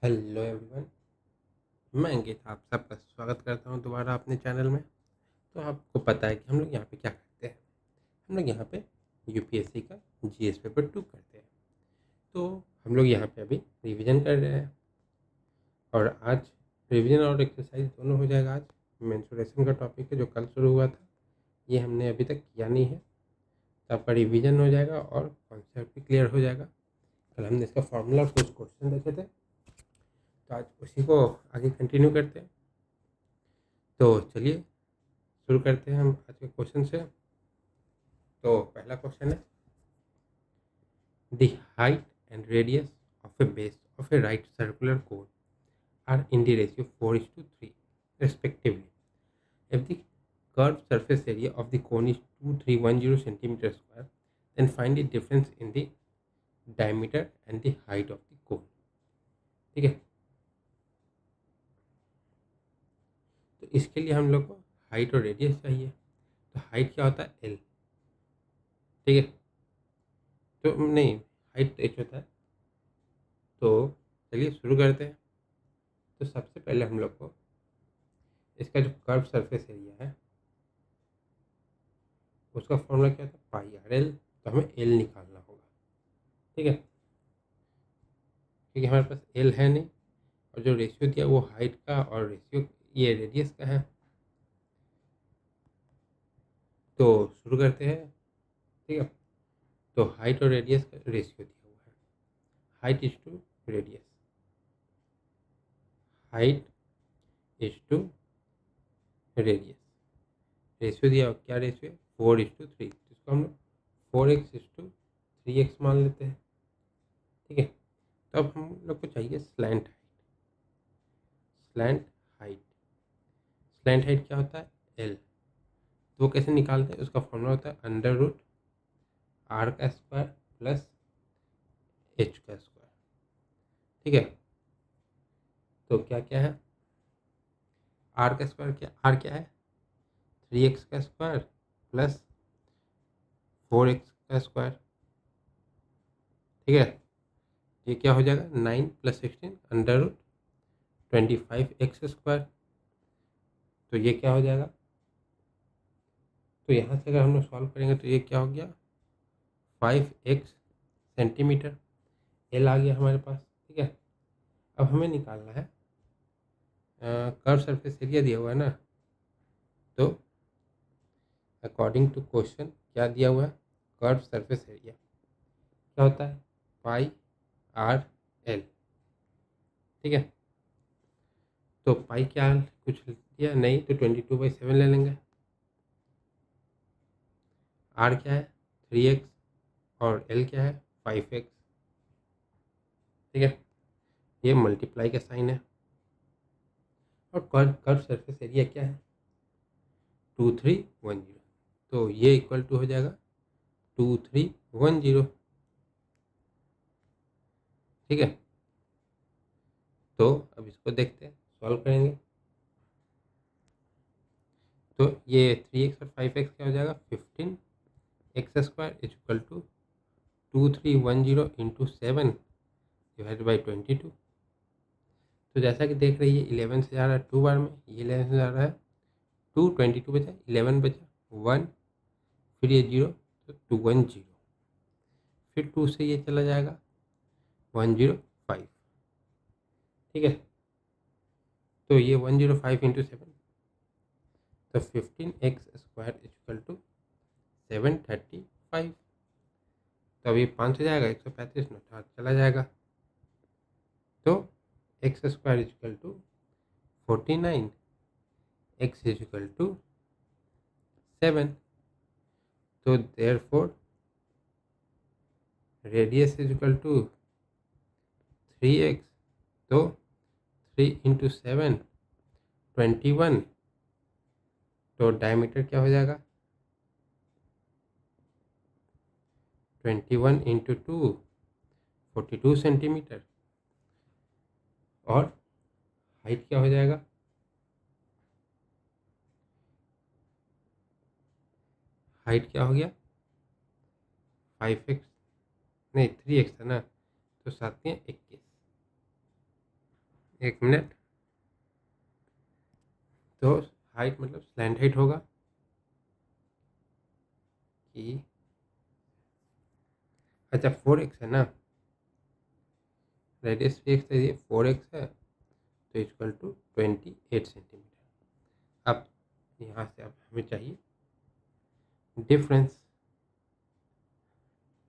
Hello everyone. मैं अंकित आप सबका स्वागत करता हूं दोबारा अपने चैनल में। तो आपको पता है कि हम लोग यहाँ पे क्या करते हैं। हम लोग यहाँ पे यूपीएससी का जीएस पेपर 2 करते हैं। तो हम लोग यहाँ पे अभी रिवीजन कर रहे हैं और आज रिवीजन और एक्सरसाइज दोनों हो जाएगा। आज मेंस्ट्रुएशन का टॉपिक है जो कल शुरू हुआ था, ये हमने अभी तक किया नहीं है। तो आपका रिवीजन हो जाएगा और कॉन्सेप्ट भी क्लियर हो जाएगा। कल हमने इसका फॉर्मूला और कुछ क्वेश्चन देखे थे, तो आज उसी को आगे कंटिन्यू करते हैं। तो चलिए शुरू करते हैं हम आज के क्वेश्चन से। तो पहला क्वेश्चन है, the height and radius of a base of a right circular cone are in the ratio 4:3 respectively. If the curved surface area of the cone is 2310 centimeter square, then find the difference in the diameter and the height of the cone. ठीक है। तो इसके लिए हम लोग को height और radius चाहिए। तो हाइट क्या होता है? एल। ठीक है। तो नहीं, हाइट एच होता है। तो चलिए शुरू करते हैं। तो सबसे पहले हम लोग को इसका जो कर्व सरफेस एरिया है उसका फॉर्मूला क्या था? Pi r l. तो हमें एल निकालना होगा। ठीक है, क्योंकि हमारे पास एल है नहीं और जो रेशियो दिया वो हाइट का और रेशियो ये रेडियस का है। तो शुरू करते हैं। ठीक है, तो हाइट और रेडियस का रेशियो दिया हुआ है, height is to radius. Height is to radius. Ratio दिया हुआ, क्या रेशियो है? 4:3। इसको हम लोग 4x:3x मान लेते हैं। ठीक है, तो अब हम लोग को चाहिए slant height. Slant height, slant height क्या होता है? एल। तो वो कैसे निकालते हैं? उसका फॉर्मूला होता है √r² प्लस h²। ठीक है, तो क्या क्या है? आर का स्क्वायर, क्या आर क्या है? 3x² plus 4x²। ठीक है, ये क्या हो जाएगा? 9 + 16 √25x²। तो ये क्या हो जाएगा? तो यहाँ से अगर हम लोग सॉल्व करेंगे तो ये क्या हो गया? 5x centimetre. एल आ गया हमारे पास। ठीक है, अब हमें निकालना है कर्व सरफेस एरिया दिया हुआ है ना। तो अकॉर्डिंग टू क्वेश्चन क्या दिया हुआ है? कर्व सरफेस एरिया क्या होता है? पाई आर एल। ठीक है, तो पाई क्या कुछ दिया नहीं, तो 22/7 ले लेंगे। आर क्या है? 3x और एल क्या है? 5x। ठीक है, ये मल्टीप्लाई का साइन है। और कर्व कर्व सरफेस एरिया क्या है? 2310। तो ये इक्वल टू हो जाएगा 2310। ठीक है, तो अब इसको देखते हैं, सॉल्व करेंगे। तो ये 3x और 5x क्या हो जाएगा? 15x² is equal to 2310 into 7 divide by 22। तो जैसा कि देख रही है 11 से जा रहा है 2 बार में, ये 11 से जा रहा है 2, 22 बचा, 11 बचा, 1, फिर ये 0, तो 210। फिर 2 से ये चला जाएगा 105। ठीक है, तो ये 105 इंटू 7, तो 15x² इक्वल टू 735। तो अभी 5 हो जाएगा, 135 में 8 चला जाएगा। तो x² equal to 49, x equal to 7। तो therefore radius is equal to 3x। तो 3 इंटू 7 21। तो डायमीटर क्या हो जाएगा? 21 इंटू 2 42 सेंटीमीटर। और हाइट क्या हो जाएगा? हाइट क्या हो गया? 5x नहीं 3x था ना, तो 7 में 21। एक मिनट। तो हाइट मतलब स्लैंट हाइट होगा कि अच्छा 4x है ना, रेडियस भी x है, ये 4x है, तो इक्वल टू 28 सेंटीमीटर। अब यहाँ से अब हमें चाहिए डिफरेंस,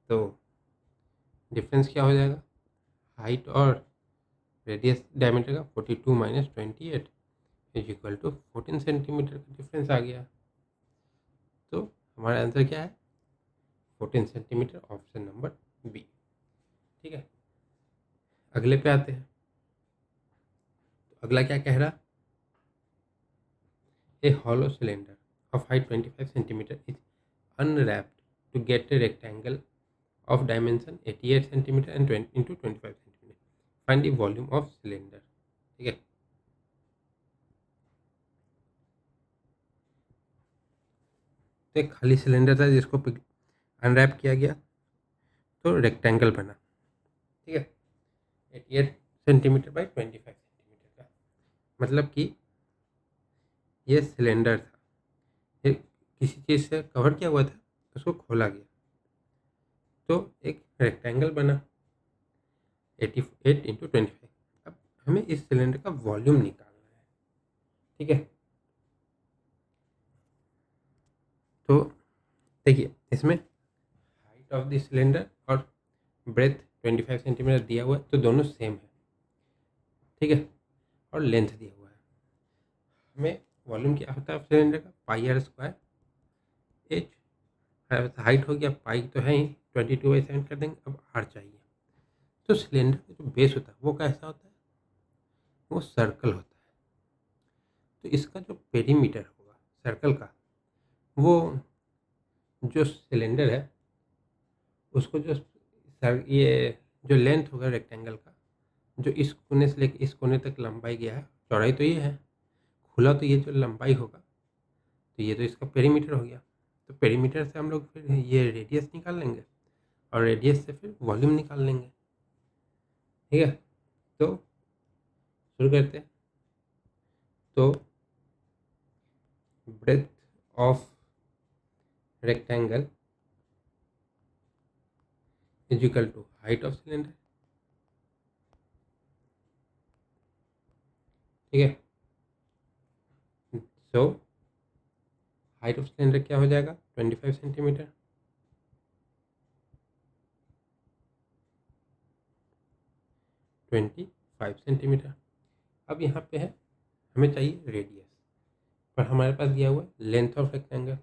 तो डिफरेंस क्या हो जाएगा, हाइट और रेडियस डायमीटर का 42 minus 28 is equal to 14 centimetre का डिफरेंस आ गया। तो हमारा आंसर क्या है, 14 सेंटीमीटर, ऑप्शन नंबर बी। ठीक है, अगले पे आते हैं। तो अगला क्या कह रहा, a hollow cylinder of height 25 centimetre is unwrapped to get a rectangle of dimension 88 centimeter and 20 into 25 centimeter. Find the volume of cylinder. ठीक है, तो एक खाली सिलेंडर था जिसको अनरैप किया गया तो रेक्टेंगल बना। ठीक है, 88 सेंटीमीटर बाई 25 सेंटीमीटर का, मतलब कि ये सिलेंडर था, ये किसी चीज़ से कवर किया हुआ था, उसको खोला गया तो एक रेक्टेंगल बना 88 इंटू 25। अब हमें इस सिलेंडर का वॉल्यूम निकालना है। ठीक है, तो देखिए इसमें हाइट ऑफ द सिलेंडर और ब्रेथ 25 सेंटीमीटर दिया हुआ है, तो दोनों सेम है। ठीक है, और लेंथ दिया हुआ है। हमें वॉल्यूम क्या होता है सिलेंडर का, पाई आर स्क्वायर एच। हाइट हो गया, पाई तो है ही, 22/7 कर देंगे। अब आर चाहिए। तो सिलेंडर का जो बेस होता है वो कैसा होता है, वो सर्कल होता है। तो इसका जो पेरीमीटर होगा सर्कल का, वो जो सिलेंडर है उसको जो ये जो लेंथ होगा रेक्टेंगल का, जो इस कोने से लेकर इस कोने तक लंबाई गया है, चौड़ाई तो ये है, खुला तो ये जो लंबाई होगा, तो ये तो इसका पेरीमीटर हो गया। तो पेरीमीटर से हम लोग फिर ये रेडियस निकाल लेंगे और रेडियस से फिर वॉल्यूम निकाल लेंगे। ठीक है, तो शुरू करते हैं। तो breadth of rectangle is equal to height of cylinder. ठीक है, सो हाइट ऑफ सिलेंडर क्या हो जाएगा, 25 सेंटीमीटर। 25 सेंटीमीटर। अब यहाँ पे है, हमें चाहिए रेडियस, पर हमारे पास दिया हुआ है लेंथ ऑफ रेक्टेंगल।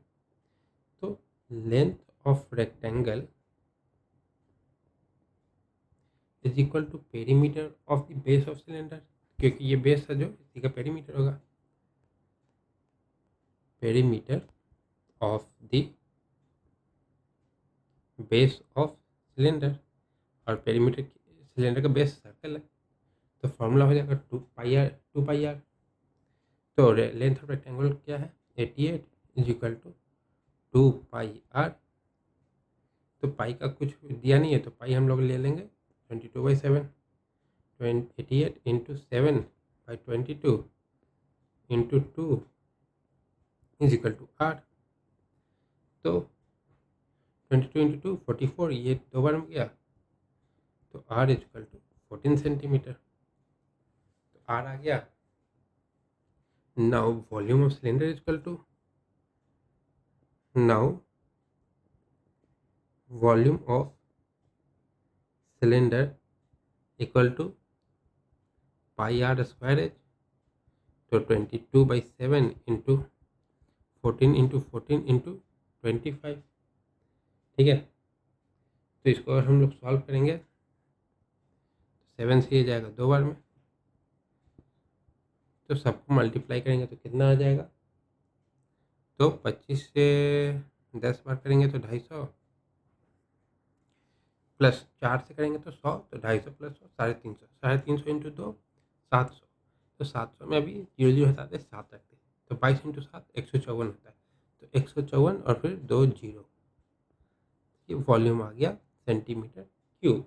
तो length of rectangle is equal to perimeter of the base of cylinder, क्योंकि ये बेस है जो इसी का पेरीमीटर होगा। Perimeter of the base of cylinder, और पेरीमीटर सिलेंडर का बेस सर्कल है, तो फॉर्मूला हो जाएगा 2 पाई आर। तो लेंथ ऑफ रेक्टेंगल क्या है, 88 is equal to 2 pi r. तो पाई का कुछ दिया नहीं है, तो पाई हम लोग ले लेंगे 22/7, 88 into 7/22 into 2 is equal to r. तो 22 इंटू 2 44, ये 2 बार में गया, तो r is equal to 14 centimetre. तो आर आ गया। Now volume of cylinder is equal to, now volume of cylinder equal to pi r square h. तो 22/7 इंटू 14 इंटू 14 इंटू 25। ठीक है, तो इसको अगर हम लोग सॉल्व करेंगे तो 7 से ये जाएगा 2 बार में, तो सबको मल्टीप्लाई करेंगे तो कितना आ जाएगा, तो 25 से 10 बार करेंगे तो 250, प्लस 4 से करेंगे तो 100, तो 250 प्लस 100 350, 350 इंटू 2 700। तो 700 में अभी 0 0 हटाते 7 रखते, तो 22 इंटू 7 154 होता है। तो 154 और फिर 2 जीरो, ये वॉल्यूम आ गया सेंटीमीटर क्यूब।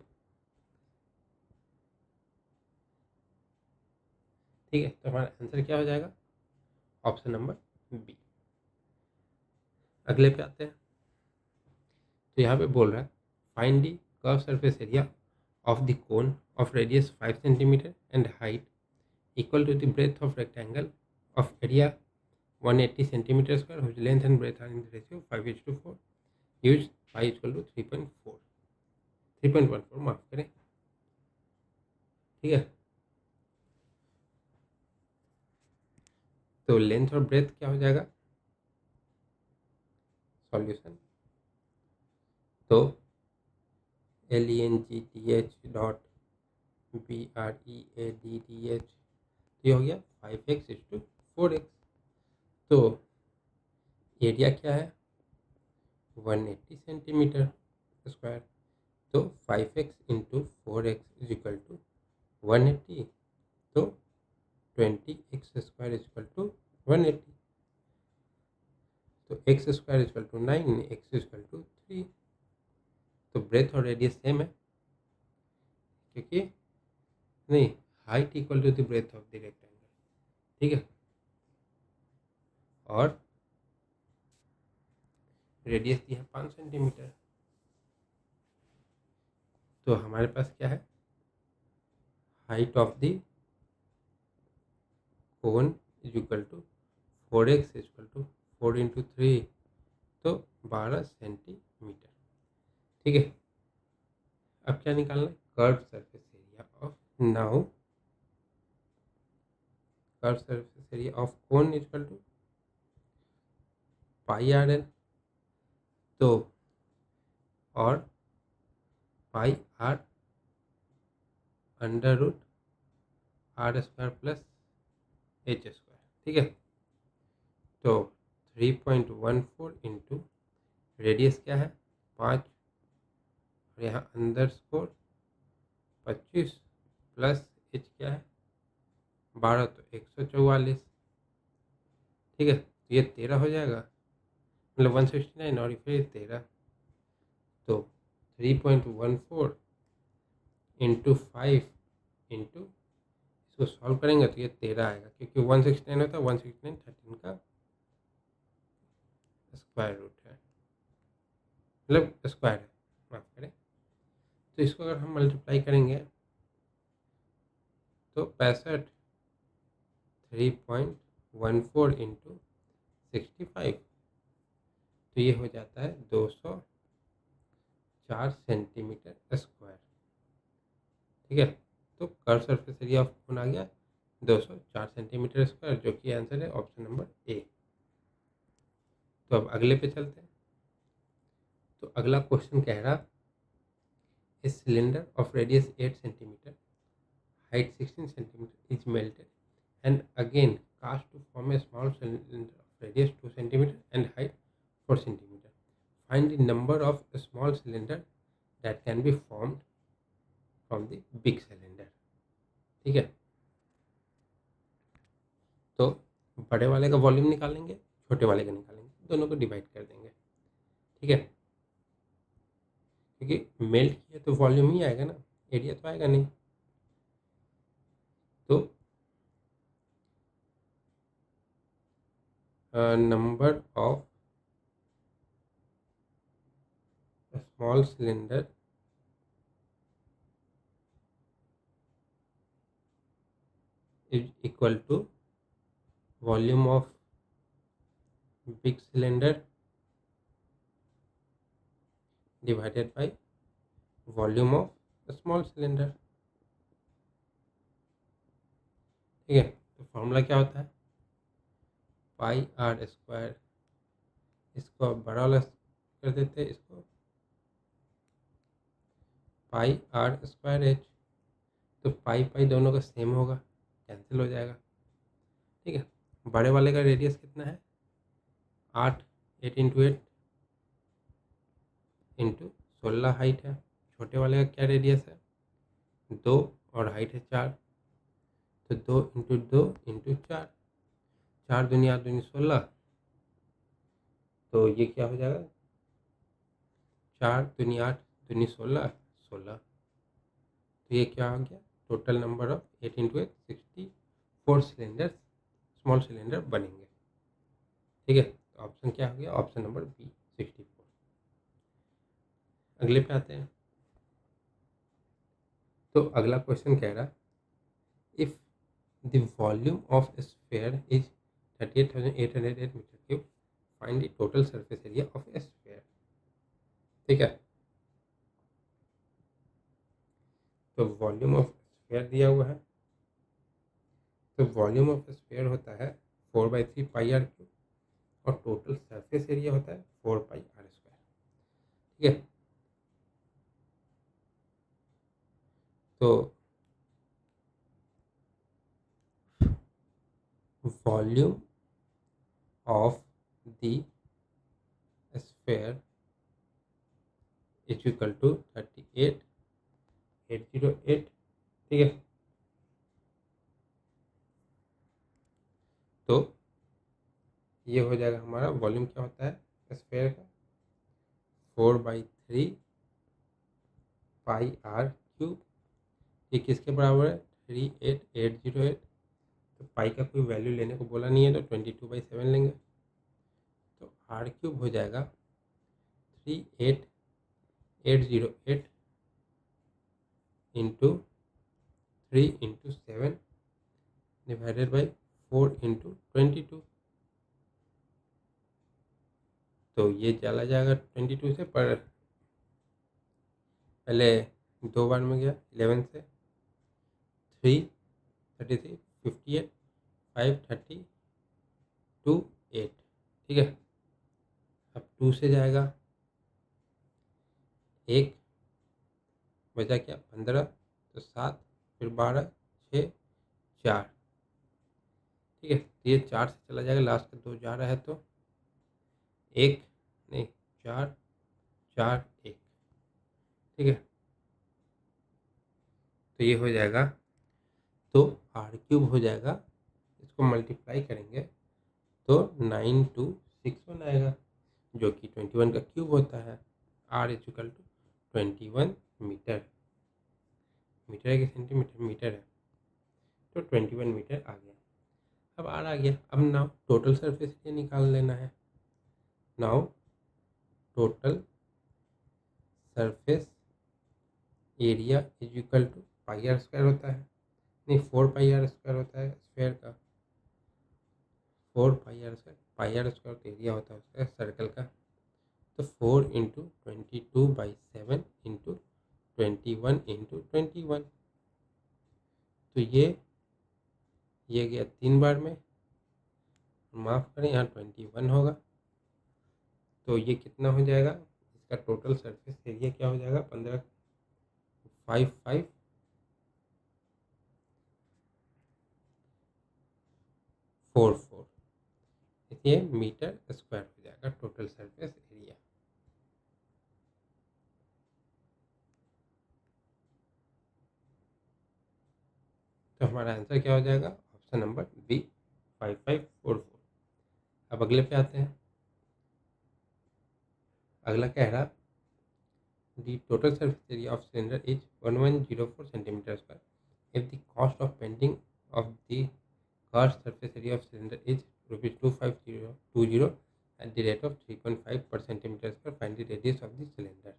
ठीक है, तो हमारा आंसर क्या हो जाएगा? Option number B. अगले पे आते हैं। तो यहाँ पे बोल रहा है find the curve surface area of the cone of radius 5 centimetre and height equal to the breadth of rectangle of area 180 centimetre square whose length and breadth are in the ratio 5:4. Use pi equal to 3.14 माफ करें। ठीक है, तो length और breath क्या हो जाएगा? Solution तो LENGTH.BREADDH ये हो गया 5x/4x। तो एरिया क्या है? 180 सेंटीमीटर स्क्वायर। तो 5x into 4x is equal to 180। तो 20x square is equal to 180। तो x square is equal to 9, x is equal to 3। तो ब्रेथ और रेडियस सेम है, क्योंकि नहीं, height equal to the breadth of the rectangle. ठीक है, और रेडियस दी है 5 सेंटीमीटर। तो हमारे पास क्या है? Height of the cone is equal to 4x is equal to 4 into 3, तो 12 सेंटीमीटर। ठीक है, अब क्या निकालना है? Curve surface area of now curve surface area of cone is equal to pi r l. तो और pi r under root r square plus h square. ठीक है, तो 3.14 इंटू रेडियस क्या है? 5, और यहाँ अंदर स्कोर 25 प्लस एच क्या है? 12, तो 144। ठीक है, तो ये 13 हो जाएगा, मतलब 169 और फिर 13। तो 3.14 इंटू 5 इंटू इसको सॉल्व करेंगे तो ये 13 आएगा, क्योंकि 169 होता है, 169 13 का स्क्वायर रूट है, मतलब स्क्वायर है, माफ करें। तो इसको अगर हम मल्टीप्लाई करेंगे तो 65 3.14 इंटू 65, तो ये हो जाता है 204 सेंटीमीटर स्क्वायर। ठीक है, तो curve surface area of cone आ गया 204 सेंटीमीटर स्क्वायर, जो कि आंसर है ऑप्शन नंबर ए। तो अब अगले पे चलते हैं। तो अगला क्वेश्चन कह रहा a cylinder of radius 8 centimetre, height 16 centimeter is melted and again cast to form a small cylinder of radius 2 centimeter and height 4 centimeter. Find the number of small cylinder that can be formed from the big cylinder. ठीक है, तो बड़े वाले का volume निकालेंगे, छोटे वाले का निकालेंगे, दोनों को डिवाइड कर देंगे। ठीक है, क्योंकि मेल्ट किया तो वॉल्यूम ही आएगा ना, एरिया तो आएगा नहीं। तो number of small cylinder is equal to volume of big cylinder divided by volume of small cylinder। ठीक है, तो फॉर्मूला क्या होता है? पाई आर स्क्वायर, इसको आप बड़ा वाला कर देते हैं, इसको पाई आर स्क्वायर एच। तो पाई पाई दोनों का सेम होगा, कैंसिल हो जाएगा। ठीक है, बड़े वाले का रेडियस कितना है? 8, 8 इंटू 8 इंटू 16 हाइट है। छोटे वाले का क्या रेडियस है? 2 और हाइट है 4, तो 2 इंटू 2 इंटू 4, 4 दूनी 8 दूनी 16, तो ये क्या हो जाएगा? 4 दूनी 8 दूनी 16, 16। तो ये क्या हो गया? Total number of 8 into 8 64 4 cylinders, small cylinder बनेंगे। ठीक है, तो ऑप्शन क्या हो गया? Option number B 64। अगले पे आते हैं। तो अगला क्वेश्चन कह रहा, if the volume of a sphere is 38,808 metre cube, find the total surface area of a sphere. ठीक है, तो वॉल्यूम ऑफ स्फीयर दिया हुआ है, तो वॉल्यूम ऑफ स्फीयर होता है 4/3 पाई आर क्यूब और टोटल सरफेस एरिया होता है 4 पाई आर स्क्वायर। ठीक है, तो volume of the sphere is equal to 38,808। ठीक है, तो ये हो जाएगा हमारा वॉल्यूम क्या होता है स्फीयर का 4/3 पाई आर क्यूब। ये किसके बराबर है? 38,808। तो पाई का कोई वैल्यू लेने को बोला नहीं है, तो 22/7 लेंगे। तो आर क्यूब हो जाएगा 38,808 इंटू 3 × 7 डिवाइडेड बाई 4 × 22। तो ये चला जाएगा 22 से, पर पहले 2 बार में गया 11 से, 3 33 58 5 32 8। ठीक है, अब 2 से जाएगा, 1 बचा क्या 15, तो 7 फिर 12 6 4। ठीक है, तो ये 4 से चला जाएगा, लास्ट का 2 जा रहा है, तो 1 नहीं 4 4 1। ठीक है, तो ये हो जाएगा, तो आर क्यूब हो जाएगा, इसको मल्टीप्लाई करेंगे तो 9261 आएगा, जो कि 21 का क्यूब होता है। R is equal to 21 metre. Metre है कि सेंटीमीटर? मीटर है, तो 21 मीटर आ गया। अब आर आ गया, अब नाउ टोटल सरफेस एरिया निकाल लेना है। Now total surface area is equal to pi r square होता है, नहीं 4 पाई आर स्क्वायर होता है स्क्वायर का, 4 पाई आर स्क्वायर तो एरिया होता है उसका सर्कल का। तो 4 × 22/7 × 21 × 21। तो ये गया 3 बार में, माफ़ करें यहाँ 21 होगा, तो ये कितना हो जाएगा? इसका टोटल सरफेस एरिया क्या हो जाएगा? 155544, इसलिए मीटर स्क्वायर हो जाएगा टोटल सरफेस एरिया। तो हमारा आंसर क्या हो जाएगा? Option number B 5544। अब अगले पे आते हैं। अगला कह रहा, the total surface area of cylinder is 1104 centimeter square. If the cost of painting of the curved surface area of cylinder is rupees 2520 at the rate of 3.5 per centimeter square, find the radius of the cylinder.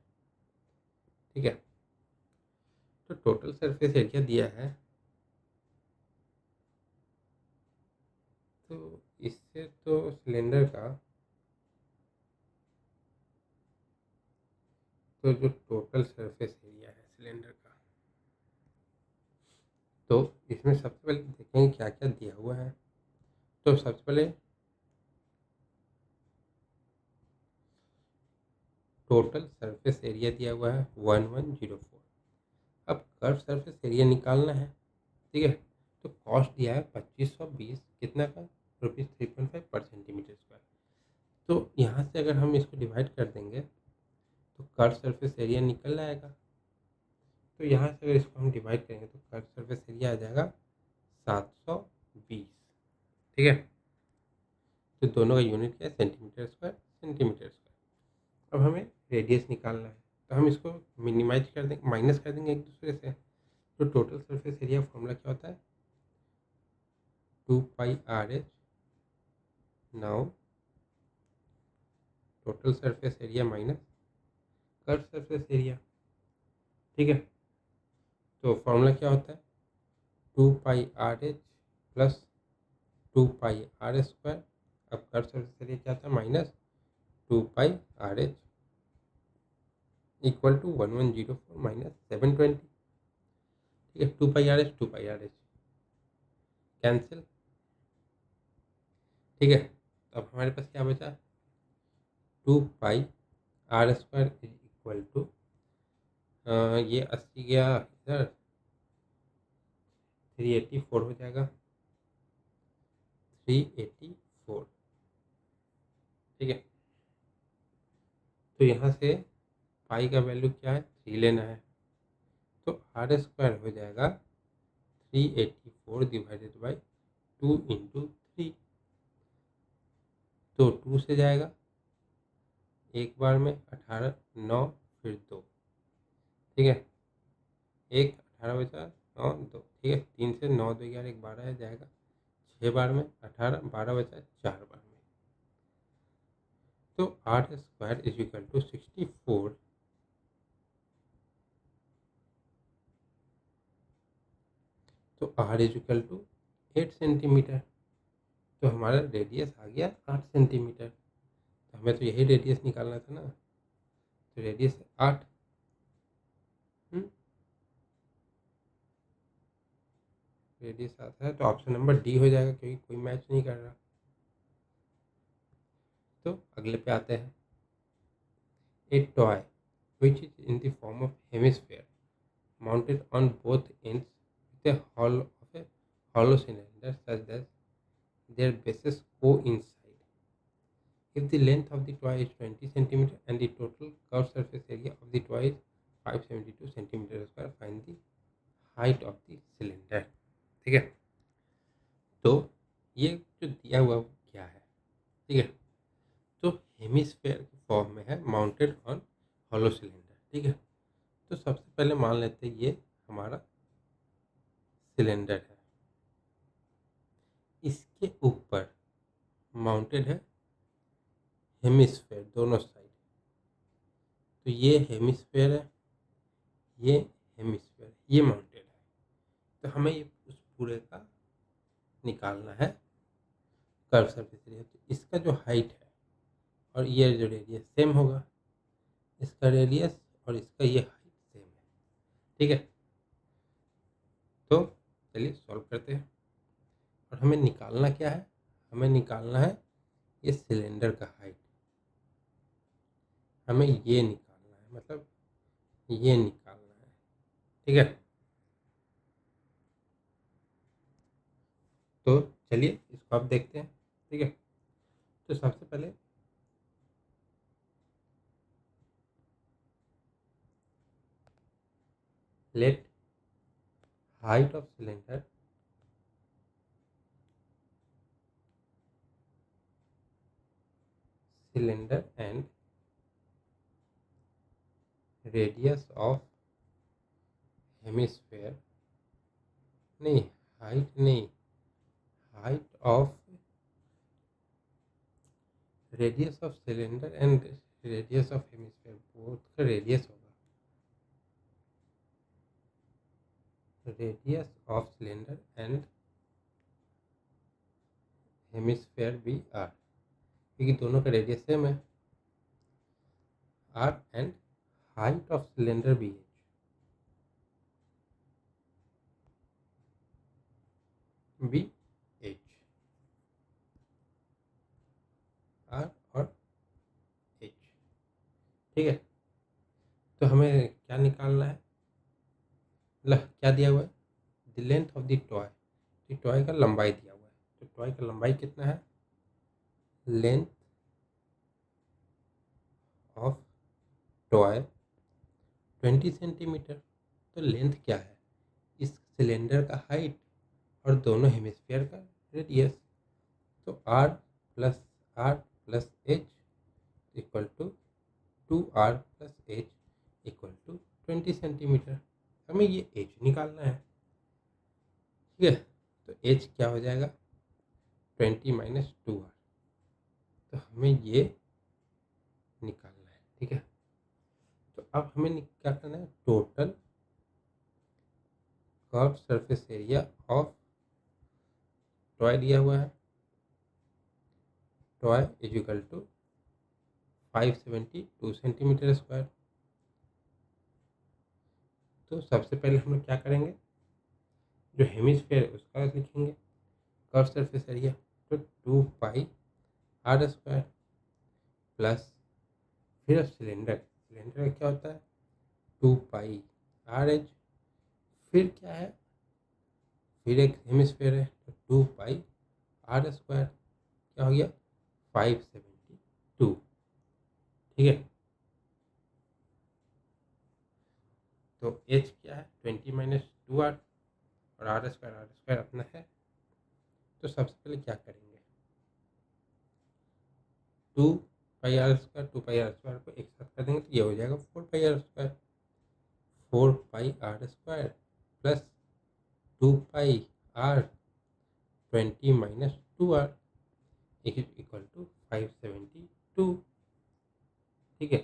ठीक है, तो total surface area दिया है, तो इससे तो cylinder का तो जो टोटल सरफेस एरिया है सिलेंडर का, तो इसमें सबसे पहले देखेंगे क्या क्या दिया हुआ है। तो सबसे पहले टोटल सरफेस एरिया दिया हुआ है 1104। अब कर्व सरफेस एरिया निकालना है। ठीक है, तो कॉस्ट दिया है 2520, कितना का? रुपीज़ 3.5 पर सेंटीमीटर स्क्वायर। तो यहाँ से अगर हम इसको डिवाइड कर देंगे तो कर्व सरफेस एरिया निकल आएगा। तो यहाँ से अगर इसको हम डिवाइड करेंगे तो कर्व सरफेस एरिया आ जाएगा 720। ठीक है, तो दोनों का यूनिट क्या है? Centimetre square centimetre square. अब हमें रेडियस निकालना है, तो हम इसको मिनिमाइज कर देंगे, माइनस कर देंगे एक दूसरे से। तो टोटल सरफेस एरिया फॉर्मूला क्या होता है? 2 pi r h. Now total surface area minus curve surface area. ठीक है, तो फॉर्मूला क्या होता है? 2 pi r h plus 2 pi r square. अब कर्व सरफेस एरिया क्या था? Minus 2 pi r h equal to 1104 minus 720। ठीक है, 2 पाई आर एच कैंसिल। ठीक है, तो अब हमारे पास क्या बचा? 2 pi r square equal to ये 80 गया इधर, 384 हो जाएगा, 384। ठीक है, तो यहाँ से पाई का वैल्यू क्या है? 3 लेना है, तो आर स्क्वायर हो जाएगा 384 डिवाइडेड बाई 2 इंटू 3। तो 2 से जाएगा एक बार में 18, 9 फिर 2। ठीक है, एक 18 बचा, 9 2। ठीक है, 3 से 9 2 11 12 है, जाएगा 6 बार में 18, 12 बचा 4 बार में। तो r square is equal to 64। तो r is equal to 8 centimetre. तो हमारा रेडियस आ गया 8 सेंटीमीटर। तो हमें तो यही रेडियस निकालना था ना, तो रेडियस 8। रेडियस आता है तो ऑप्शन नंबर डी हो जाएगा, क्योंकि कोई मैच नहीं कर रहा। तो अगले पे आते हैं। ए toy which is in the form of hemisphere mounted on both ends with a hollow cylinder such that their bases coincide. If the length of the toy is 20 cm and the total curved surface area of the toy is 572 cm square, find the height of the cylinder. ठीक है, तो ये जो दिया हुआ वो क्या है? ठीक है, तो हेमिस्फेयर के फॉर्म में है, माउंटेड ऑन हॉलो सिलेंडर। ठीक है, तो सबसे पहले मान लेते हैं ये हमारा सिलेंडर है, इसके ऊपर माउंटेड है हेमिस्फेयर दोनों साइड। तो ये हेमिस्फेयर है, ये हेमिस्फेयर, ये माउंटेड है। तो हमें ये उस पूरे का निकालना है कर्व सरफेस एरिया। तो इसका जो हाइट है और ये जो रेडियस सेम होगा, इसका रेडियस और इसका ये हाइट सेम है। ठीक है, तो चलिए सॉल्व करते हैं। और हमें निकालना क्या है? हमें निकालना है ये सिलेंडर का हाइट। हमें ये निकालना है, मतलब ये निकालना है। ठीक है, तो चलिए इसको आप देखते हैं। ठीक है, तो सबसे पहले let height of cylinder and radius of hemisphere, नहीं हाइट नहीं, height of radius of cylinder and radius of hemisphere, both का रेडियस होगा। Radius of cylinder and hemisphere भी आर, क्योंकि दोनों का रेडियस सेम है। R and height of cylinder भी एच आर और एच। ठीक है, तो हमें क्या निकालना है? क्या दिया हुआ है? The length of the toy, toy का लंबाई दिया हुआ है। तो टॉय का लंबाई कितना है? Length of toy 20 centimetre. तो लेंथ क्या है? इस सिलेंडर का हाइट और दोनों हेमिस्फीयर का रेडियस। तो r plus h equal to 2r plus h equal to 20 centimetre. हमें ये एच निकालना है। ठीक है, तो एच क्या हो जाएगा? 20 माइनस 2r। तो हमें ये निकालना है, ठीक है। तो अब हमें क्या करना है, total curve surface area of toy दिया हुआ है, toy is equal to 572 centimetre square. तो सबसे पहले हम लोग क्या करेंगे, जो हेमिस्फेयर है उसका लिखेंगे कर्व सरफेस एरिया, तो 2 पाई आर स्क्वायर प्लस, फिर अब सिलेंडर का क्या होता है 2 पाई आर एच, फिर क्या है, फिर एक हेमिस्फेयर है तो 2 पाई आर स्क्वायर, क्या हो गया 572, ठीक है। तो एच क्या है 20 माइनस 2r, और आर स्क्वायर अपना है। तो सबसे पहले क्या करेंगे, 2 पाई आर स्क्वायर को एक साथ कर देंगे तो ये हो जाएगा 4 pi r square, 4 pi r square plus 2 pi r 20 minus 2r is equal to 572, ठीक है।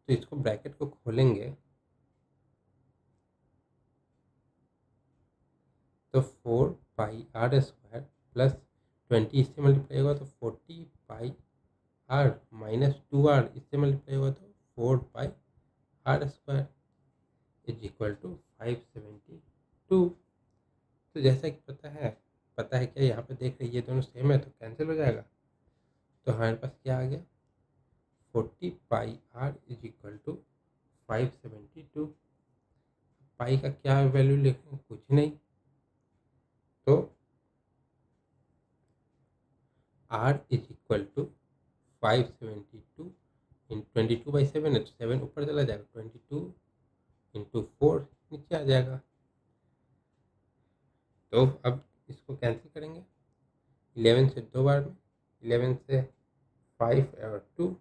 तो इसको ब्रैकेट को खोलेंगे तो 4 पाई आर स्क्वायर प्लस 20 इससे मल्टीप्लाई होगा तो 40 पाई आर माइनस 2r इससे मल्टीप्लाई होगा तो 4 pi r square is equal to 572। तो जैसा कि पता है क्या, यहाँ पे देख रहे ये दोनों सेम है तो कैंसिल हो जाएगा। तो हमारे पास क्या आ गया 40 पाई आर इज इक्वल टू 572। पाई का क्या वैल्यू लिखें, कुछ नहीं, तो आर इज इक्वल टू 572 इन 22/7 है तो 7 ऊपर चला जाएगा, 22 इंटू 4 नीचे आ जाएगा। तो अब इसको कैंसिल करेंगे, 11 से 2 बार में, 11 से 5 और 2,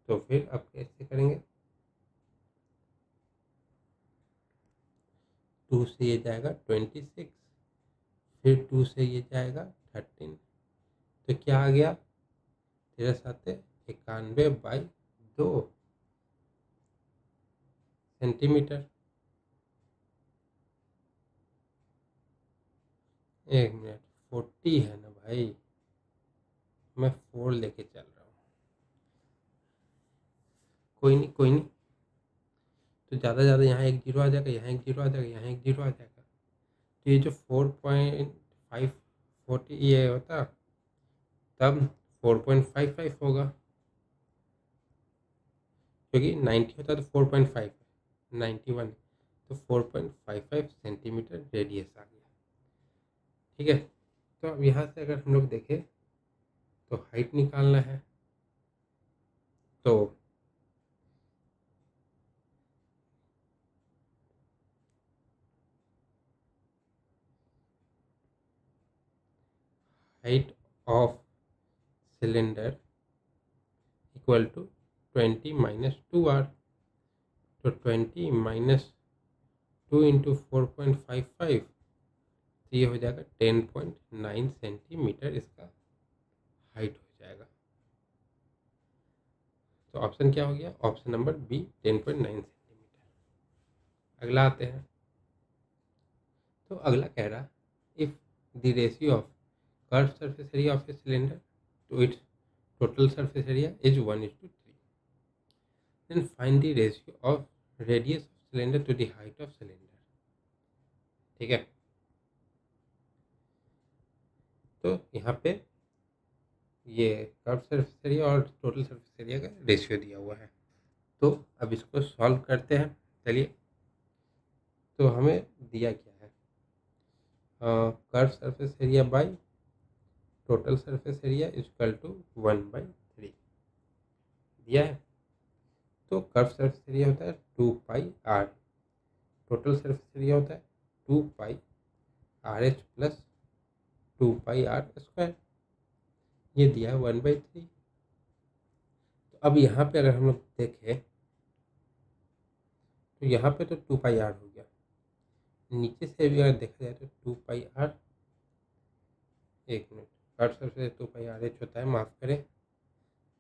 तो फिर अब कैसे करेंगे, 2 से ये जाएगा 26, फिर 2 से ये जाएगा 13, तो क्या आ गया तेरह सात 91/2 सेंटीमीटर। एक मिनट, 40 है ना भाई, मैं 4 लेके चल रहा हूँ, कोई नहीं कोई नहीं। तो ज़्यादा यहाँ एक जीरो आ जाएगा, यहाँ एक जीरो आ जाएगा, यहाँ एक जीरो आ जाएगा, तो ये जो 4.540 ये होता तब 4.55 होगा, क्योंकि 90 होता तो 4.5 है, 91 तो 4.55 सेंटीमीटर रेडियस आ गया, ठीक है। तो अब यहाँ से अगर हम लोग देखें तो हाइट निकालना है, तो height of cylinder equal to 20 minus 2r, तो 20 माइनस 2 इंटू 4.55, तो ये हो जाएगा 10.9 सेंटीमीटर इसका हाइट हो जाएगा। तो ऑप्शन क्या हो गया, ऑप्शन नंबर बी 10.9 सेंटीमीटर। अगला आते हैं, तो अगला कह रहा if the ratio of curve surface area of a cylinder to its total surface area is 1:3, then find the ratio of radius of cylinder to the height of cylinder, ठीक है। तो यहाँ पे ये कर्व सरफेस एरिया और total surface area का ratio दिया हुआ है, तो अब इसको सॉल्व करते हैं, चलिए। तो हमें दिया क्या है, curve surface area by total surface area is equal to 1/3 दिया है। तो कर्व सरफेस एरिया होता है 2 pi r, total surface area होता है 2 pi r h plus 2 pi r square, ये दिया है 1/3। तो अब यहाँ पे अगर हम लोग देखें तो यहाँ पे तो 2 पाई आर हो गया, नीचे से भी अगर देखा जाए तो 2 पाई आर एक मिनट, हर सबसे 2πr(h) होता है, माफ़ करें।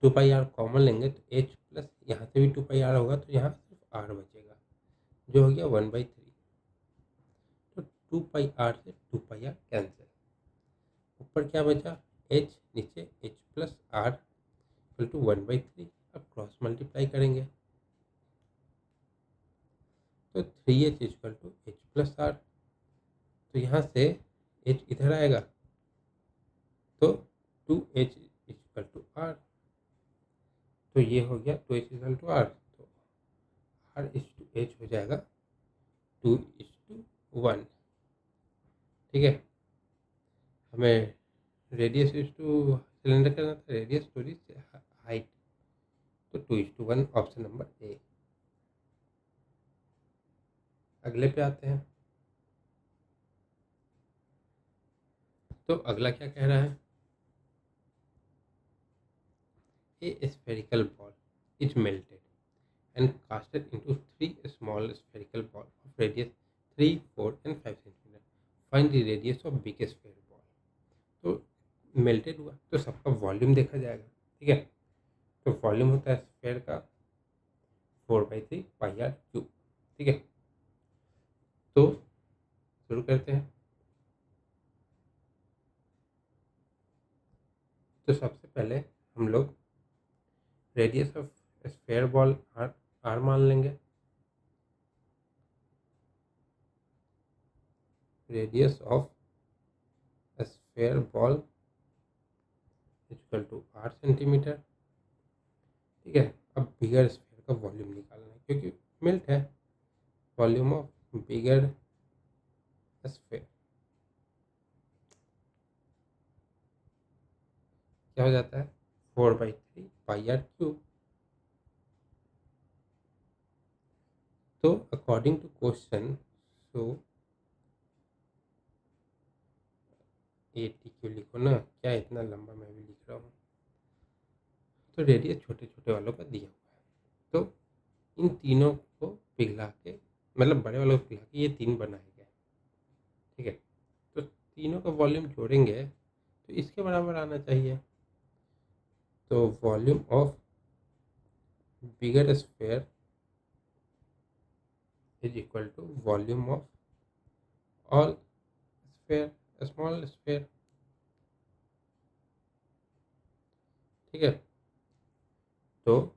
2πr कॉमन लेंगे तो h प्लस यहाँ से भी 2πr होगा तो यहाँ सिर्फ r बचेगा, जो हो गया 1/3। तो 2πr से 2πr कैंसिल, ऊपर क्या बचा h, नीचे h plus r equal to 1/3। अब क्रॉस मल्टीप्लाई करेंगे तो 3h equal to h plus r, तो यहाँ से h इधर आएगा तो 2h इक्वल टू r, तो ये हो गया 2h इक्वल टू r, तो r इज टू h हो जाएगा 2:1। ठीक है, हमें रेडियस इज टू सिलेंडर करना था, रेडियस टू हाइट, तो 2:1 ऑप्शन नंबर ए। अगले पे आते हैं, तो अगला क्या कह रहा है, ए spherical ball is melted and casted into three small spherical balls of radius 3, 4 and 5 centimeter. Find the radius of big sphere ball. तो मेल्टेड हुआ तो सबका वॉल्यूम देखा जाएगा। ठीक है, तो वॉल्यूम होता है स्फेयर का 4/3πr³। ठीक है, तो शुरू करते हैं। तो सबसे पहले हम लोग radius of sphere ball r मान लेंगे। Radius of sphere ball equal to r centimetre. ठीक है, अब बिगर स्फेयर का वॉल्यूम निकालना है क्योंकि मेल्ट है। वॉल्यूम ऑफ बिगर स्फेयर क्या हो जाता है 4/3πr³। तो अकॉर्डिंग टू क्वेश्चन, सो 80 क्यों लिखो ना, क्या इतना लंबा मैं भी लिख रहा हूँ। तो रेडियस छोटे छोटे वालों का दिया हुआ है, तो इन तीनों को पिघला के, मतलब बड़े वालों को पिघला के ये 3 बनाए गए। ठीक है, तो तीनों का वॉल्यूम जोड़ेंगे तो इसके बराबर आना चाहिए। तो volume of bigger sphere is equal to volume of all sphere small sphere. ठीक है, तो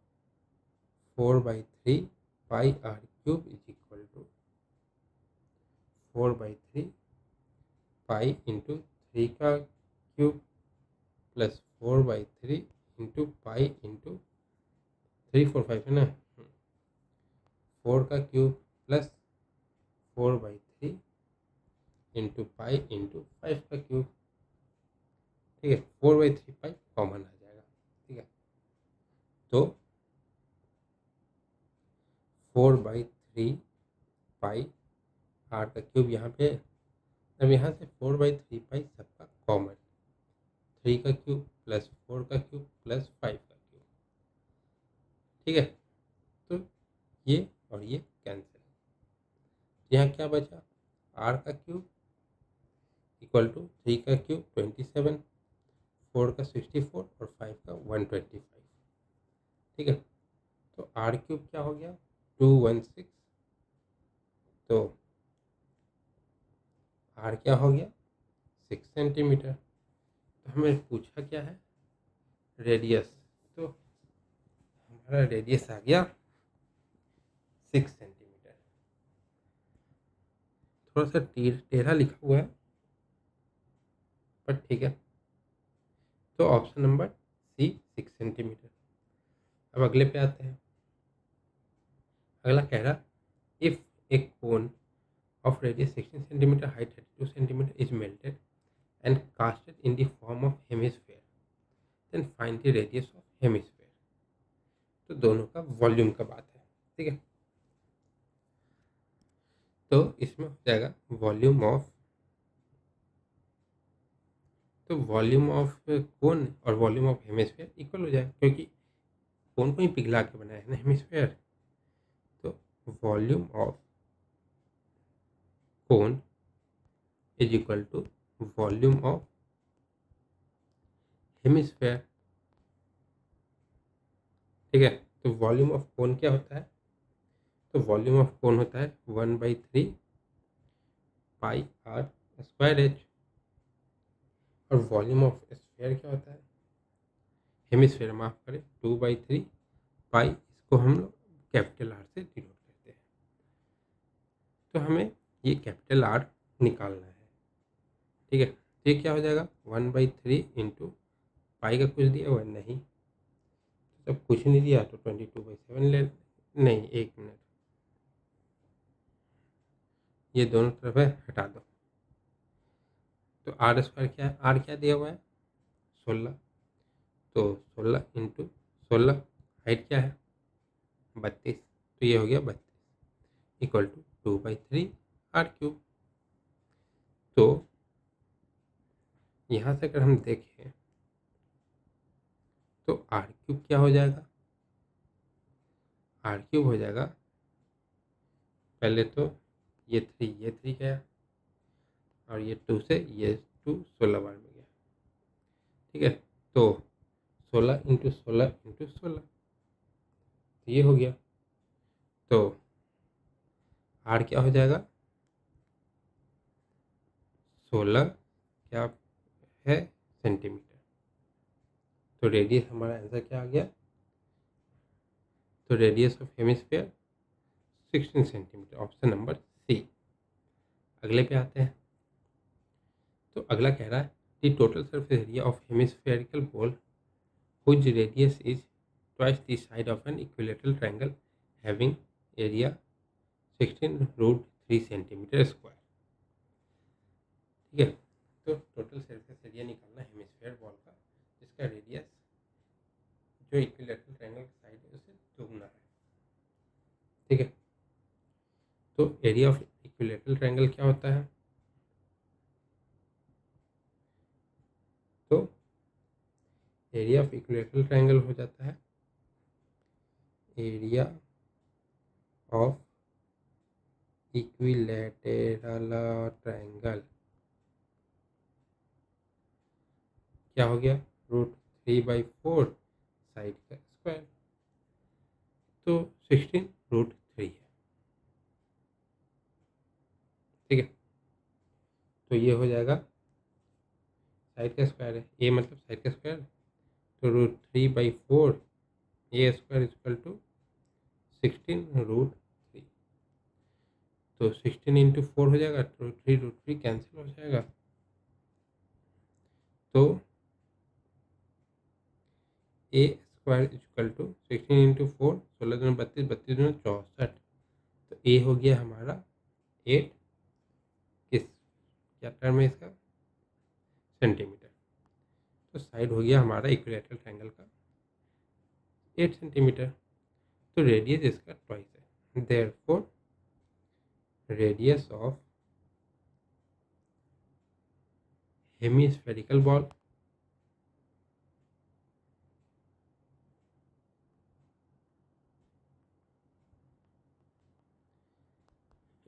4/3πr³ is equal to 4/3π into 3 का cube plus 4/3 into pi into 3, 4, 5 है ना, 4 का cube plus 4/3 into pi into 5 का क्यूब। ठीक है, 4/3π कॉमन आ जाएगा। ठीक है, तो 4/3π r का क्यूब यहाँ पे, अब यहाँ से 4/3π सबका कॉमन, 3 का क्यूब प्लस 4 का क्यूब प्लस 5 का क्यूब। ठीक है, तो ये और ये कैंसिल, यहाँ क्या बचा r का क्यूब इक्वल टू 3 का क्यूब 27, 4 का 64 और 5 का 125। ठीक है, तो r³ क्या हो गया 216, तो r क्या हो गया 6 सेंटीमीटर। तो हमें पूछा क्या है रेडियस, तो हमारा रेडियस आ गया 6 सेंटीमीटर। थोड़ा सा टेढ़ा लिखा हुआ है पर ठीक है, तो ऑप्शन नंबर सी 6 सेंटीमीटर। अब अगले पे आते हैं, अगला कह रहा इफ एक कोन of radius 16 centimeter, height 32 centimeter is melted and casted in the form of hemisphere, then find the radius of hemisphere। तो दोनों का वॉल्यूम का बात है। ठीक है, तो इसमें हो जाएगा वॉल्यूम ऑफ, तो वॉल्यूम ऑफ कोन और वॉल्यूम ऑफ हेमिस्फीयर इक्वल हो जाएगा क्योंकि कोन को ही पिघला के बनाया है ना हेमिस्फीयर। तो volume of cone is equal to volume of hemisphere, ठीक है। तो वॉल्यूम ऑफ कोन क्या होता है? तो वॉल्यूम ऑफ कोन होता है 1/3 पाई आर स्क्वायर एच। और वॉल्यूम ऑफ स्फेयर क्या होता है? हेमिस्फेयर, माफ करें, 2/3 पाई, इसको हम लोग कैपिटल आर से डिनोट करते हैं। तो हमें ये कैपिटल आर निकालना है, ठीक है। तो ये क्या हो जाएगा? 1/3 इंटू पाई का कुछ दिया हुआ है नहीं, तो जब कुछ नहीं दिया तो 22/7 ले, नहीं, एक मिनट, ये दोनों तरफ है, हटा दो। तो आर स्क्वायर क्या है? आर क्या दिया हुआ है? 16। तो 16 इंटू 16, हाइट क्या है? 32। तो ये हो गया 32 इक्वल टू 2/3 आर क्यूब। तो यहाँ से अगर हम देखें तो आर क्यूब क्या हो जाएगा? आर क्यूब हो जाएगा, पहले तो ये 3 गया, और ये 2 से ये 2 16 बार में गया, ठीक है। तो 16 इंटू 16 इंटू 16, तो ये हो गया। तो आर क्या हो जाएगा? 16 क्या है? सेंटीमीटर। तो रेडियस, हमारा आंसर क्या आ गया? तो radius of hemisphere 16 centimetre, option number C. अगले पे आते हैं। तो अगला कह रहा है the total surface area of hemispherical ball whose radius is twice the side of an equilateral triangle having area 16√3 centimetre square, ठीक है। तो टोटल सरफेस एरिया निकालना है हेमिस्फेयर बॉल का, जिसका रेडियस जो इक्विलेटरल ट्रायंगल की साइड है उससे दुगना है, ठीक है। तो एरिया ऑफ इक्विलेटरल ट्रायंगल क्या होता है? तो एरिया ऑफ इक्विलेटरल ट्रायंगल हो जाता है एरिया ऑफ इक्विलेटरल ट्रायंगल, क्या हो गया? √3/4 साइड का स्क्वायर, तो 16√3 है, ठीक है। तो ये हो जाएगा, साइड का स्क्वायर है, ए मतलब साइड का स्क्वायर, तो √3/4 ए स्क्वायर इक्वल टू 16√3। तो 16 इंटू 4 हो जाएगा, तो √3 कैंसिल हो जाएगा। तो ए स्क्वायर इक्वल टू 16 इंटू 4, 16 दूनी 32, 32 दूनी 64। तो ए हो गया हमारा 8, किस क्या टर्म है इसका? सेंटीमीटर। तो साइड हो गया हमारा इक्विलेटरल ट्रायंगल का 8 सेंटीमीटर। तो रेडियस इसका ट्वाइस है, therefore radius of hemispherical ball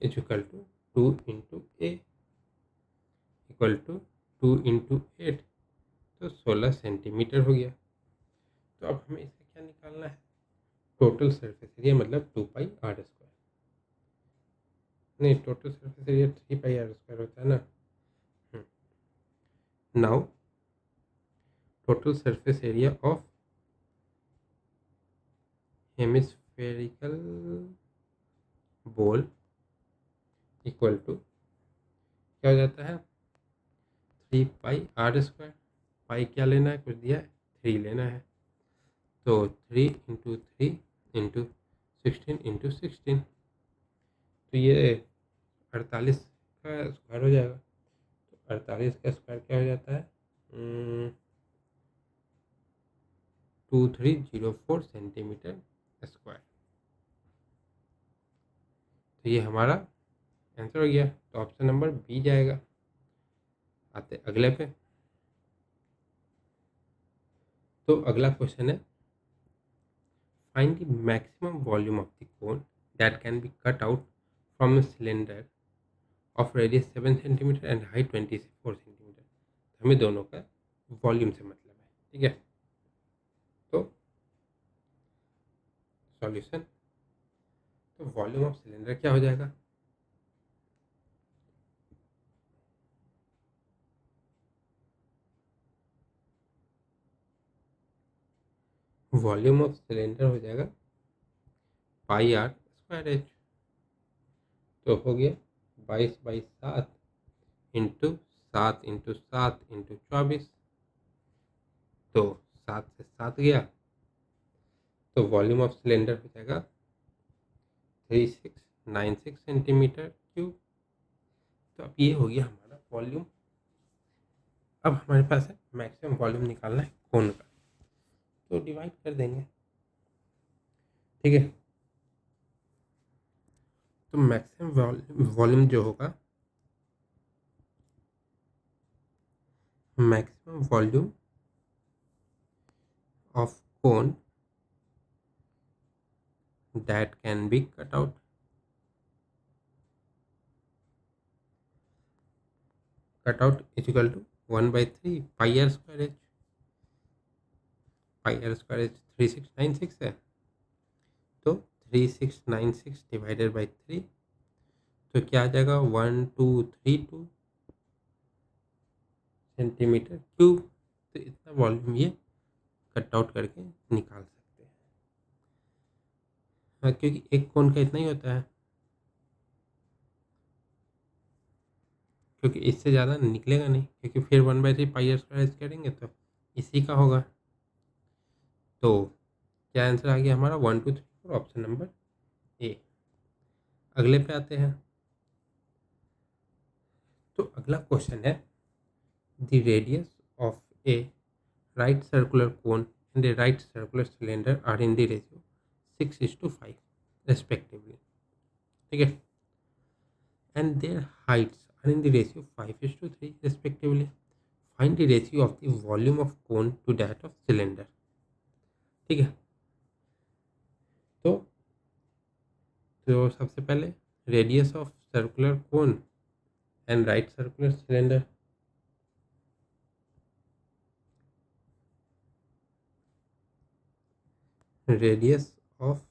is equal to 2 into a equal to 2 into 8, तो 16 सेंटीमीटर हो गया। तो अब हमें इसका क्या निकालना है? टोटल सरफेस एरिया, मतलब 2πr²। नहीं, टोटल सरफेस एरिया 3πr² होता है ना। Now total surface area of hemispherical ball equal to क्या हो जाता है? 3πr²। पाई क्या लेना है? कुछ दिया है, 3 लेना है। तो 3 इंटू 3 इंटू 16 इंटू 16, तो ये 48 का स्क्वायर हो जाएगा। तो 48 का स्क्वायर क्या हो जाता है? 2304 सेंटीमीटर स्क्वायर। तो ये हमारा आंसर हो गया, तो ऑप्शन नंबर बी जाएगा। आते अगले पे। तो अगला क्वेश्चन है find the maximum volume of the cone that can be cut out from a cylinder of radius 7 centimetre and height 24 centimetre. हमें दोनों का वॉल्यूम से मतलब है, ठीक है। तो सॉल्यूशन, तो वॉल्यूम ऑफ सिलेंडर क्या हो जाएगा, वॉल्यूम ऑफ सिलेंडर हो जाएगा पाई आर स्क्वायर एच। तो हो गया 22/7 इंटू 7 इंटू 7 इंटू 24। तो 7 से 7 गया, तो वॉल्यूम ऑफ सिलेंडर हो जाएगा 3696 सेंटीमीटर क्यूब। तो अब ये हो गया हमारा वॉल्यूम। अब हमारे पास है मैक्सिमम वॉल्यूम निकालना है कोन का, तो डिवाइड कर देंगे। ठीक है, तो मैक्सिमम वॉल्यूम जो होगा, maximum volume of cone that can be cut out is equal to 1/3 pi r square h। pi r square h 3696 है, तो 3696 डिवाइडेड बाई 3, तो क्या आ जाएगा 1232 सेंटीमीटर क्यूब। तो इतना वॉल्यूम ये कट आउट करके निकाल सकते हैं। हाँ, क्योंकि एक कोन का इतना ही होता है, क्योंकि इससे ज़्यादा निकलेगा नहीं, क्योंकि फिर 1/3 पाई आर स्क्वायर एच करेंगे तो इसी का होगा। तो क्या आंसर आ गया हमारा 1 2 3 4, ऑप्शन नंबर ए। अगले पे आते हैं। तो अगला क्वेश्चन है, the radius of a right circular cone and a right circular cylinder are in the ratio 6:5 respectively. ठीक है, and their heights are in the ratio 5:3 respectively. Find the ratio of the volume of cone to that of cylinder. ठीक है, तो सबसे पहले radius of circular cone and right circular cylinder. Radius of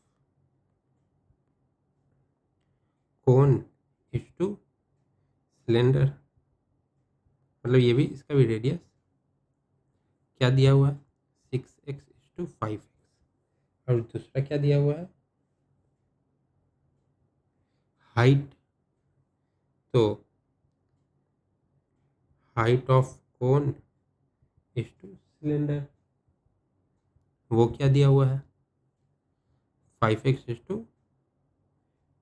cone is to cylinder, मतलब ये भी, इसका भी रेडियस क्या दिया हुआ है 6x/5x। और दूसरा क्या दिया हुआ है हाइट, तो height of cone is to cylinder, वो क्या दिया हुआ है 5x/,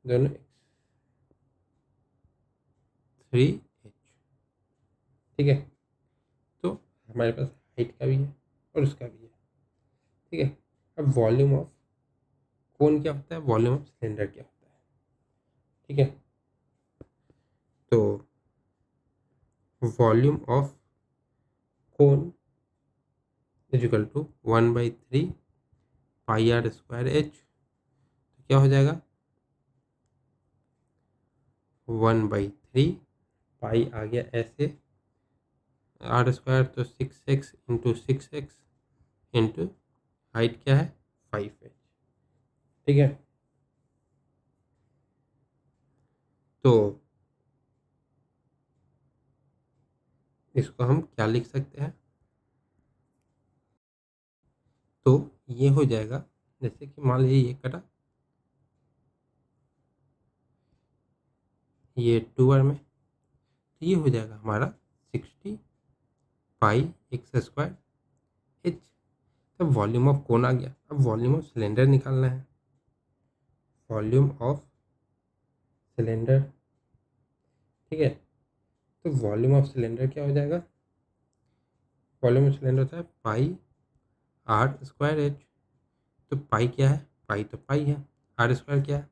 दोनों 3h। ठीक है, तो हमारे पास हाइट का भी है और उसका भी है। ठीक है, अब वॉल्यूम ऑफ कोन क्या होता है, वॉल्यूम ऑफ सिलेंडर क्या होता है। ठीक है, तो volume of cone is equal to 1/3 pi r square h. तो क्या हो जाएगा 1/3 पाई आ गया ऐसे, आर स्क्वायर तो 6x/6x इंटू हाइट क्या है 5h। ठीक है, तो इसको हम क्या लिख सकते हैं, तो ये हो जाएगा, जैसे कि मान लीजिए ये कटा, ये 2r में, तो ये हो जाएगा हमारा 60 पाई एक्स स्क्वायर एच। तब वॉल्यूम ऑफ कोन आ गया। अब वॉल्यूम ऑफ सिलेंडर निकालना है। वॉल्यूम ऑफ सिलेंडर, ठीक है, तो वॉल्यूम ऑफ सिलेंडर क्या हो जाएगा, वॉल्यूम ऑफ सिलेंडर होता है पाई आर स्क्वायर एच। तो पाई क्या है, पाई तो पाई है, आर स्क्वायर क्या है,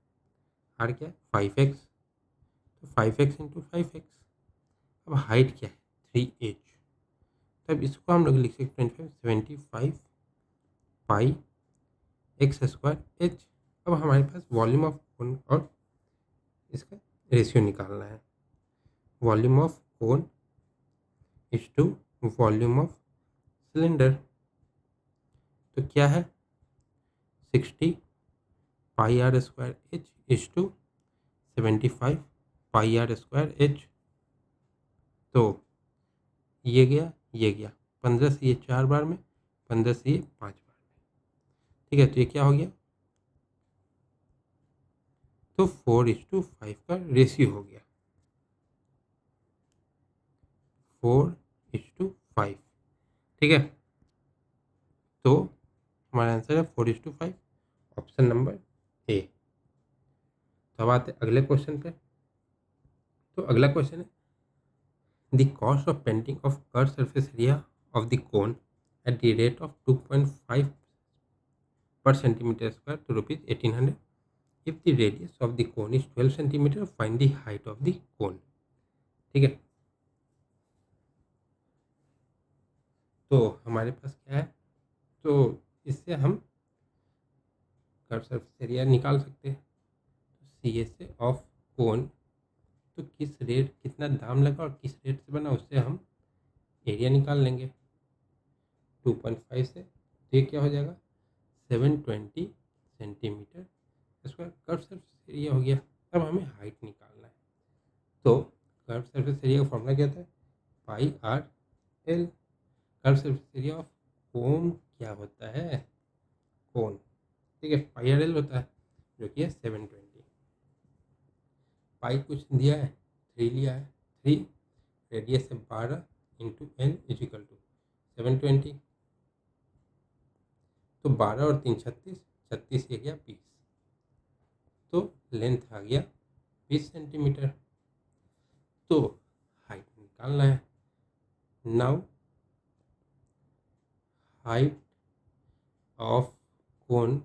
आर क्या है 5x, तो 5x/5x। अब हाइट क्या है 3h, तब इसको हम लोग लिख सकते हैं 75 पाई एक्स स्क्वायर एच। अब हमारे पास वॉल्यूम ऑफ कोन और इसका रेशियो निकालना है। Volume of cone is to volume of cylinder. तो क्या है 60 pi r square h is to 75 pi r square h. तो ये गया 15 से ये 4 बार में, 15 से ये 5 बार में। ठीक है, तो ये क्या हो गया, तो 4:5 का रेशियो हो गया, 4:5। ठीक है, तो हमारा आंसर है 4:5, ऑप्शन नंबर ए। तो अब आते अगले क्वेश्चन पे। तो अगला क्वेश्चन है the cost of painting of curve surface area of the cone at the rate of 2.5 per centimeter square to rupees 1800 if the radius of the cone is 12 centimeter, find the height of the cone। ठीक है, तो हमारे पास क्या है, तो इससे हम कर्व सरफेस एरिया निकाल सकते हैं। तो सी एस से ऑफ कोन, तो किस रेट कितना दाम लगा और किस रेट से बना उससे हम एरिया निकाल लेंगे 2.5 से। तो ये क्या हो जाएगा 720 centimetre square curve surface area हो गया। अब हमें हाइट निकालना है। तो कर्व सरफेस एरिया का फॉर्मूला क्या था, pi r l. Curve surface area of cone क्या होता है, कोन, ठीक है, पाई आर एल होता है, जो कि है 720। पाई कुछ दिया है 3 लिया है, 3 रेडियस है 12 इंटू एल इजिकल टू 720। तो 12 और 3 36, 36 ये गया 20, तो लेंथ आ गया 20 सेंटीमीटर। तो हाइट निकालना है। Now height of cone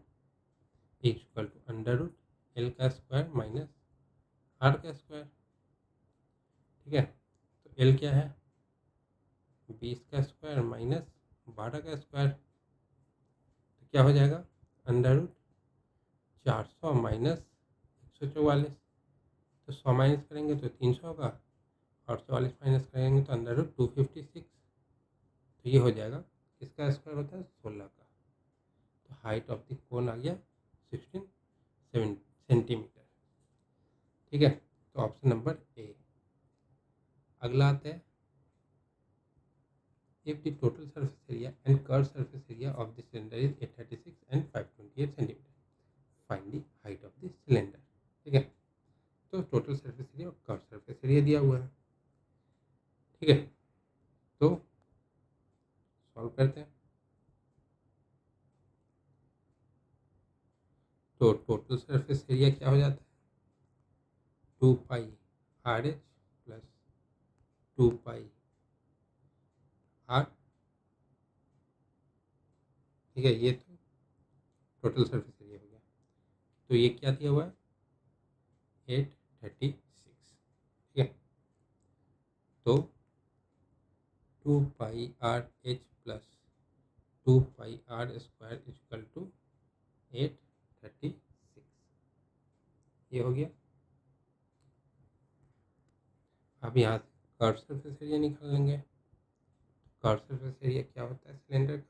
equal to under root l का स्क्वायर माइनस आर का स्क्वायर। ठीक है, तो एल क्या है 20 का स्क्वायर माइनस 12 का स्क्वायर, तो क्या हो जाएगा अंडर रूट 400 माइनस 144। तो 100 माइनस करेंगे तो 300 होगा, और 44 माइनस करेंगे तो अंडर रूट 256। तो ये हो जाएगा किसका स्क्वायर होता है 16 का। तो हाइट ऑफ द कोन आ गया 16 सेंटीमीटर। ठीक है, तो ऑप्शन नंबर ए। अगला आता है if the total surface area and curved surface area of the cylinder is 836 and 528 centimeter, find the height of the cylinder। ठीक है, तो टोटल सरफेस एरिया और कर्व सरफेस एरिया दिया हुआ है। ठीक है, तो सॉल्व करते हैं। तो टोटल सरफेस एरिया क्या हो जाता है 2 pi r h plus 2 pi r. ठीक है, ये तो टोटल सरफेस एरिया हो गया। तो ये क्या दिया हुआ है 836। ठीक है, तो 2 pi r h plus 2 pi r square equal to 836, ये हो गया। अब यहाँ से कर्व सरफेस एरिया निकाल लेंगे। कर्व सरफेस एरिया क्या होता है सिलेंडर का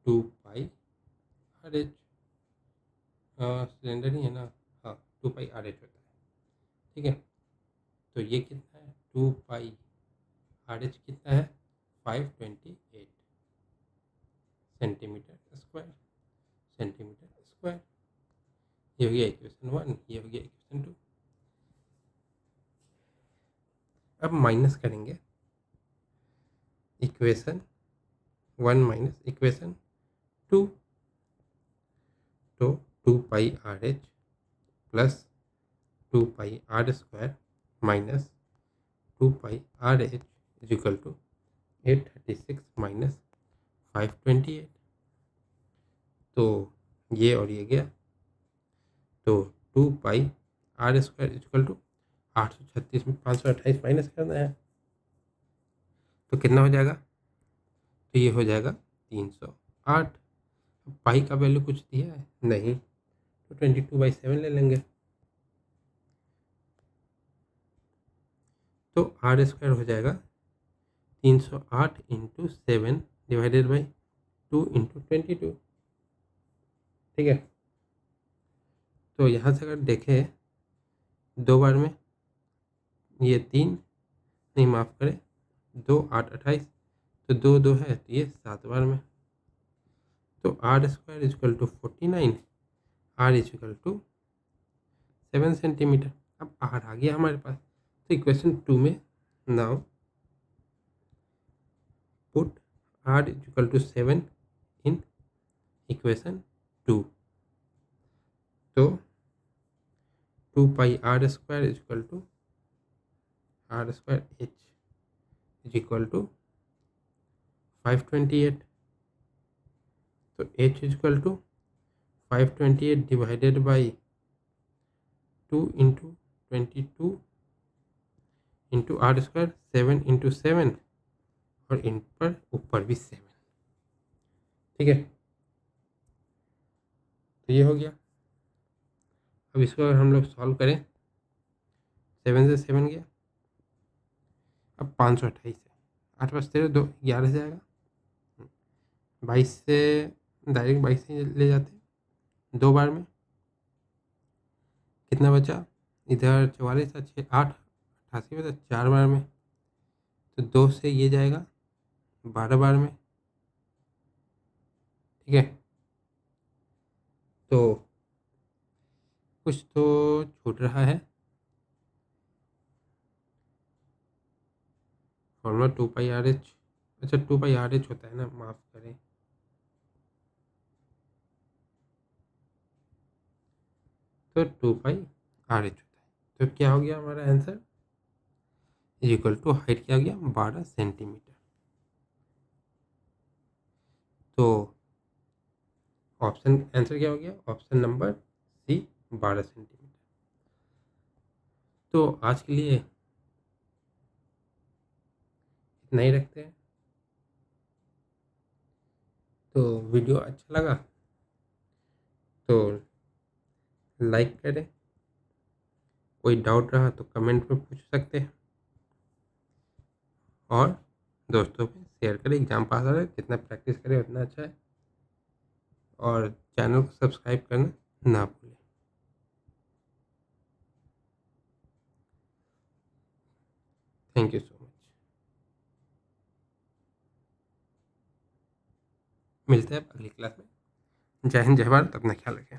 2 पाई आर एच, सिलेंडर ही है ना, हाँ 2 पाई आर एच होता है। ठीक है, तो ये कितना है 2 पाई आर एच कितना है 528 सेंटीमीटर स्क्वायर, सेंटीमीटर स्क्वायर। ये हो गया इक्वेशन 1, ये हो गया इक्वेशन 2। अब माइनस करेंगे इक्वेशन 1 माइनस इक्वेशन 2। तो 2 pi r h plus 2 pi r square minus 2 pi r h is equal to 836 minus 528। तो ये और ये गया, तो 2 pi r square is equal to 836 में 528 माइनस करना है, तो कितना हो जाएगा, तो ये हो जाएगा 308। पाई का वैल्यू कुछ दिया है नहीं, तो 22/7 ले लेंगे। तो आर स्क्वायर हो जाएगा 308 इंटू 7 डिवाइडेड बाई 2 × 22, ठीक है। तो यहाँ से अगर देखें 2 बार में ये 3, नहीं माफ़ करें, 2 8 28, तो 2 2 है तो ये 7 बार में। तो r² = 49, r = 7 सेंटीमीटर। अब r आ गया हमारे पास। तो इक्वेशन 2 में now put r = 7 in equation 2। तो 2πr² = r²h = 528। तो h = 528 divided by 2 × 22 into r², 7 × 7, और इन पर ऊपर भी 7, ठीक है। तो ये हो गया। अब इसको अगर हम लोग सॉल्व करें, 7 से 7 गया, अब 528 है, 8 5 13 2 11 से आएगा, 22 से डायरेक्ट 22 से ले जाते हैं 2 बार में। कितना बचा इधर, 44 6 8 88 बचा 4 बार में। तो 2 से ये जाएगा 12 बार में, ठीक है। तो कुछ तो छूट रहा है। फॉर्मूला 2πrh, अच्छा 2πrh होता है ना, माफ़ करें। तो 2πrh होता है। तो क्या हो गया हमारा आंसर, इक्वल टू हाइट क्या हो गया 12 सेंटीमीटर। तो ऑप्शन आंसर क्या हो गया, ऑप्शन नंबर सी 12 सेंटीमीटर। तो आज के लिए इतना ही रखते हैं। तो वीडियो अच्छा लगा तो लाइक करें, कोई डाउट रहा तो कमेंट में पूछ सकते हैं, और दोस्तों में शेयर करें। एग्ज़ाम पास हो रहा है, जितना प्रैक्टिस करें उतना अच्छा है, और चैनल को सब्सक्राइब करना ना भूलें। Thank you so much. मिलते हैं अगली क्लास में। जय हिंद, जय भारत, अपना ख्याल रखें।